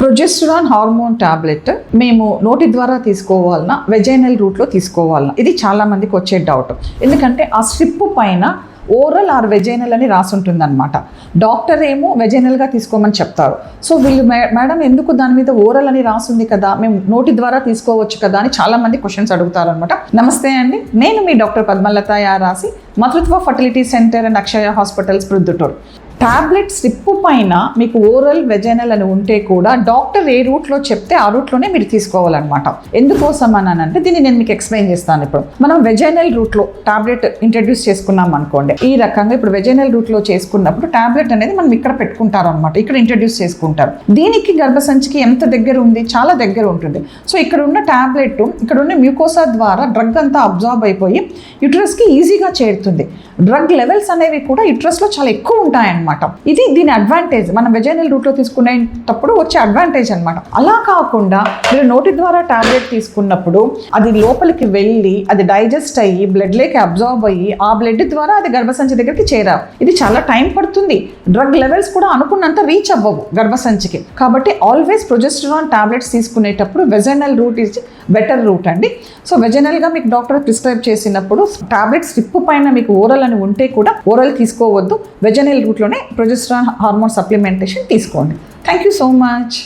Progesterone hormone tablet మేము నోటి ద్వారా తీసుకోవాలన్నా వెజైనల్ రూట్లో తీసుకోవాలన్నా ఇది చాలా మందికి వచ్చే డౌట్. ఎందుకంటే ఆ స్ట్రిప్ పైన ఓరల్ ఆర్ వెజైనల్ అని రాసుంటుంది అనమాట. డాక్టర్ ఏమో వెజైనల్గా తీసుకోమని చెప్తారు. సో వీళ్ళు మేడం ఎందుకు దాని మీద ఓరల్ అని రాసుంది కదా, మేము నోటి ద్వారా తీసుకోవచ్చు కదా అని చాలా మంది క్వశ్చన్స్ అడుగుతారు అనమాట. నమస్తే అండి, నేను మీ డాక్టర్ పద్మలత యారాసి, మాతృత్వ fertility centre and Akshaya hospitals Proddatur. Tablet strip పైన మీకు ఓరల్ వెజైనల్ అని ఉంటే కూడా డాక్టర్ ఏ రూట్లో చెప్తే ఆ రూట్లోనే మీరు తీసుకోవాలన్నమాట. ఎందుకోసం అని అంటే దీన్ని నేను మీకు ఎక్స్ప్లెయిన్ చేస్తాను. ఇప్పుడు మనం వెజైనల్ రూట్లో టాబ్లెట్ ఇంట్రడ్యూస్ చేసుకున్నాం అనుకోండి, ఈ రకంగా ఇప్పుడు వెజైనల్ రూట్లో చేసుకున్నప్పుడు టాబ్లెట్ అనేది మనం ఇక్కడ పెట్టుకుంటారు అనమాట, ఇక్కడ ఇంట్రడ్యూస్ చేసుకుంటారు. దీనికి గర్భసంచికి ఎంత దగ్గర ఉంది, చాలా దగ్గర ఉంటుంది. సో ఇక్కడ ఉన్న టాబ్లెట్ ఇక్కడ ఉన్న మ్యూకోసా ద్వారా డ్రగ్ అంతా అబ్జార్బ్ అయిపోయి యుట్రస్కి ఈజీగా చేరుతుంది. డ్రగ్ లెవెల్స్ అనేవి కూడా యుట్రస్లో చాలా ఎక్కువ ఉంటాయన్నమాట. ఇది దీని అడ్వాంటేజ్, మనం వెజైనల్ రూట్లో తీసుకునేటప్పుడు వచ్చే అడ్వాంటేజ్ అనమాట. అలా కాకుండా మీరు నోటి ద్వారా టాబ్లెట్ తీసుకున్నప్పుడు అది లోపలికి వెళ్ళి అది డైజెస్ట్ అయ్యి బ్లడ్లోకి అబ్జార్బ్ అయ్యి ఆ బ్లడ్ ద్వారా అది గర్భసంచి దగ్గరికి చేరాలి. ఇది చాలా టైం పడుతుంది. డ్రగ్ లెవెల్స్ కూడా అనుకున్నంత రీచ్ అవ్వవు గర్భసంచికి. కాబట్టి ఆల్వేస్ ప్రొజెస్టరాన్ టాబ్లెట్స్ తీసుకునేటప్పుడు vaginal route is better route అండి. సో వెజైనల్గా మీకు డాక్టర్ ప్రిస్క్రైబ్ చేసినప్పుడు టాబ్లెట్ స్ట్రిప్ పైన మీకు ఓరల్ అని ఉంటే కూడా ఓరల్ తీసుకోవద్దు, వెజైనల్ రూట్లోనే ప్రొజెస్టరాన్ హార్మోన్ సప్లిమెంటేషన్ తీసుకోండి. Thank you so much.